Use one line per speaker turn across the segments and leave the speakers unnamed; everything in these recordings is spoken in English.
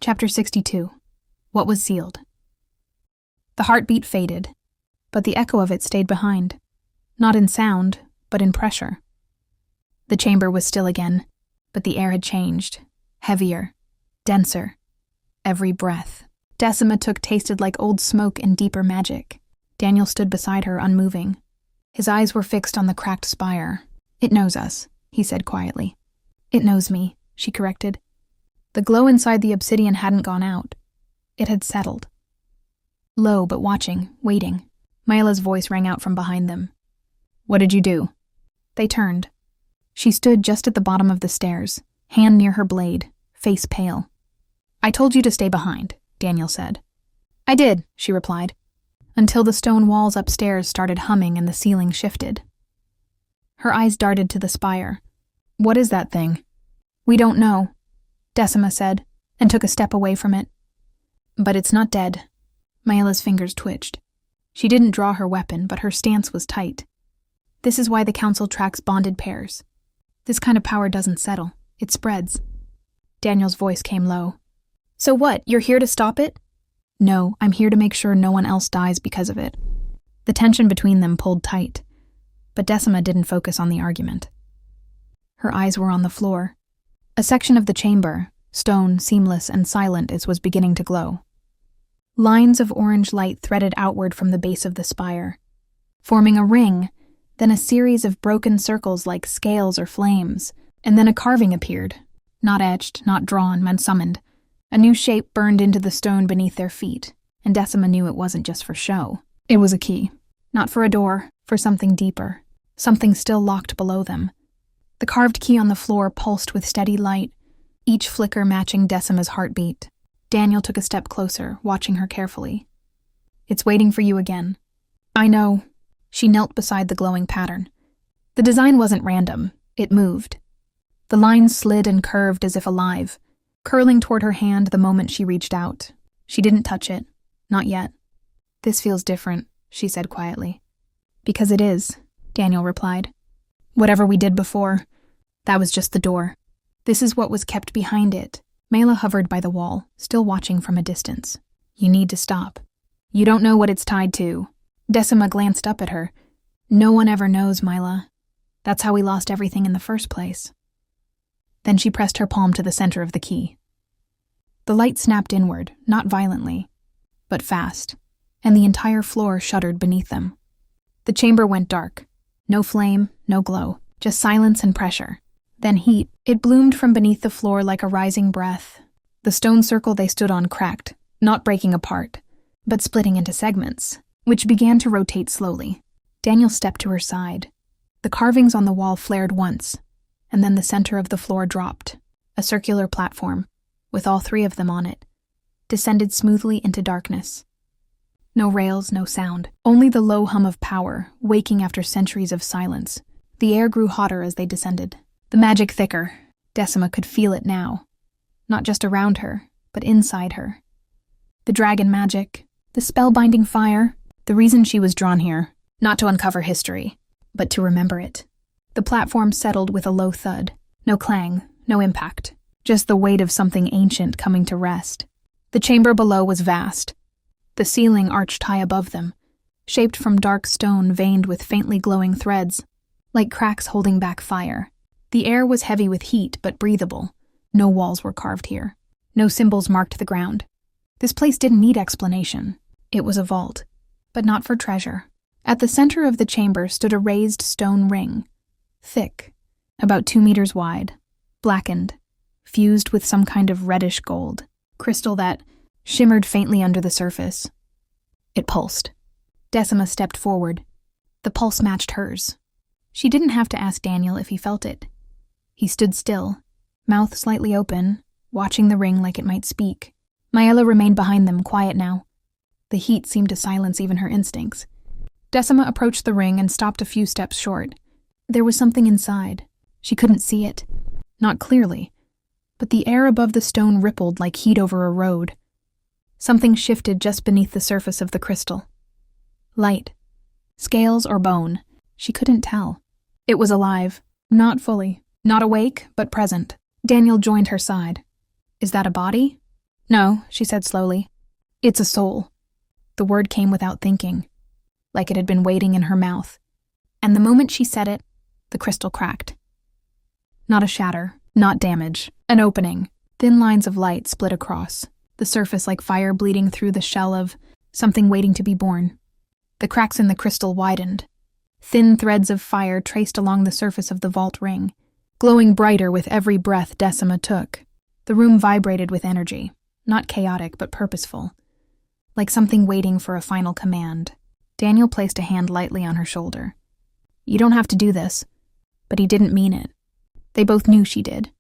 Chapter 62. What was sealed? The heartbeat faded, but the echo of it stayed behind, not in sound, but in pressure. The chamber was still again, but the air had changed, heavier, denser. Every breath Decima took tasted like old smoke and deeper magic. Daniel stood beside her, unmoving. His eyes were fixed on the cracked spire. "It knows us," he said quietly. "It knows me," she corrected. The glow inside the obsidian hadn't gone out. It had settled. Low but watching, waiting, Myla's voice rang out from behind them. "What did you do?" They turned. She stood just at the bottom of the stairs, hand near her blade, face pale. "I told you to stay behind," Daniel said. "I did," she replied, until the stone walls upstairs started humming and the ceiling shifted. Her eyes darted to the spire. "What is that thing?" "We don't know," Decima said, and took a step away from it. "But it's not dead." Myla's fingers twitched. She didn't draw her weapon, but her stance was tight. "This is why the council tracks bonded pairs. This kind of power doesn't settle. It spreads." Daniel's voice came low. "So what, you're here to stop it?" "No, I'm here to make sure no one else dies because of it." The tension between them pulled tight, but Decima didn't focus on the argument. Her eyes were on the floor. A section of the chamber, stone, seamless, and silent, was beginning to glow. Lines of orange light threaded outward from the base of the spire, forming a ring, then a series of broken circles like scales or flames, and then a carving appeared. Not etched, not drawn, but summoned. A new shape burned into the stone beneath their feet, and Decima knew it wasn't just for show. It was a key. Not for a door, for something deeper, something still locked below them. The carved key on the floor pulsed with steady light, each flicker matching Decima's heartbeat. Daniel took a step closer, watching her carefully. "It's waiting for you again." "I know." She knelt beside the glowing pattern. The design wasn't random. It moved. The lines slid and curved as if alive, curling toward her hand the moment she reached out. She didn't touch it. Not yet. "This feels different," she said quietly. "Because it is," Daniel replied. "Whatever we did before, that was just the door. This is what was kept behind it." Myla hovered by the wall, still watching from a distance. "You need to stop. You don't know what it's tied to." Decima glanced up at her. "No one ever knows, Myla. That's how we lost everything in the first place." Then she pressed her palm to the center of the key. The light snapped inward, not violently, but fast, and the entire floor shuddered beneath them. The chamber went dark. No flame, no glow, just silence and pressure. Then heat. It bloomed from beneath the floor like a rising breath. The stone circle they stood on cracked, not breaking apart, but splitting into segments, which began to rotate slowly. Daniel stepped to her side. The carvings on the wall flared once, and then the center of the floor dropped. A circular platform, with all three of them on it, descended smoothly into darkness. No rails, no sound, only the low hum of power, waking after centuries of silence. The air grew hotter as they descended. The magic thicker. Decima could feel it now. Not just around her, but inside her. The dragon magic, the spellbinding fire, the reason she was drawn here, not to uncover history, but to remember it. The platform settled with a low thud. No clang, no impact, just the weight of something ancient coming to rest. The chamber below was vast. The ceiling arched high above them, shaped from dark stone veined with faintly glowing threads, like cracks holding back fire. The air was heavy with heat, but breathable. No walls were carved here. No symbols marked the ground. This place didn't need explanation. It was a vault, but not for treasure. At the center of the chamber stood a raised stone ring, thick, about 2 meters wide, blackened, fused with some kind of reddish gold, crystal that shimmered faintly under the surface. It pulsed. Decima stepped forward. The pulse matched hers. She didn't have to ask Daniel if he felt it. He stood still, mouth slightly open, watching the ring like it might speak. Myla remained behind them, quiet now. The heat seemed to silence even her instincts. Decima approached the ring and stopped a few steps short. There was something inside. She couldn't see it. Not clearly. But the air above the stone rippled like heat over a road. Something shifted just beneath the surface of the crystal. Light. Scales or bone. She couldn't tell. It was alive. Not fully. Not awake, but present. Daniel joined her side. "Is that a body?" No, she said slowly. It's a soul. The word came without thinking, like it had been waiting in her mouth. And the moment she said it, the crystal cracked. Not a shatter, not damage, an opening. Thin lines of light split across, the surface like fire bleeding through the shell of something waiting to be born. The cracks in the crystal widened. Thin threads of fire traced along the surface of the vault ring, glowing brighter with every breath Decima took. The room vibrated with energy, not chaotic but purposeful, like something waiting for a final command. Daniel placed a hand lightly on her shoulder. You don't have to do this. But he didn't mean it. They both knew she did.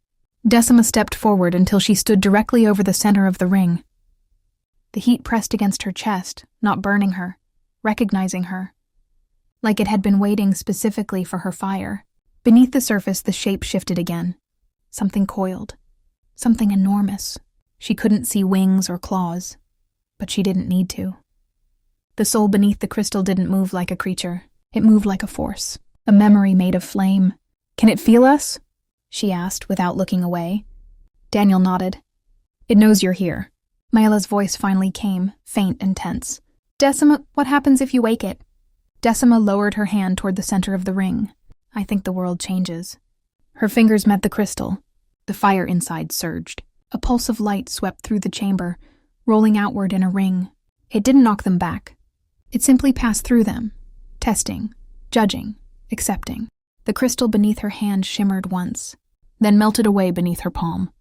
Decima stepped forward until she stood directly over the center of the ring. The heat pressed against her chest, not burning her, recognizing her, like it had been waiting specifically for her fire. Beneath the surface, the shape shifted again. Something coiled. Something enormous. She couldn't see wings or claws, but she didn't need to. The soul beneath the crystal didn't move like a creature. It moved like a force, a memory made of flame. Can it feel us? She asked without looking away. Daniel nodded. It knows you're here. Myla's voice finally came, faint and tense. Decima, what happens if you wake it? Decima lowered her hand toward the center of the ring. I think the world changes. Her fingers met the crystal. The fire inside surged. A pulse of light swept through the chamber, rolling outward in a ring. It didn't knock them back. It simply passed through them, testing, judging, accepting. The crystal beneath her hand shimmered once, then melted away beneath her palm.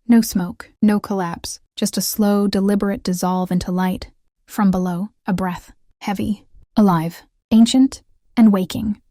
No smoke, no collapse, just a slow, deliberate dissolve into light. From below, a breath, heavy, alive, ancient, and waking.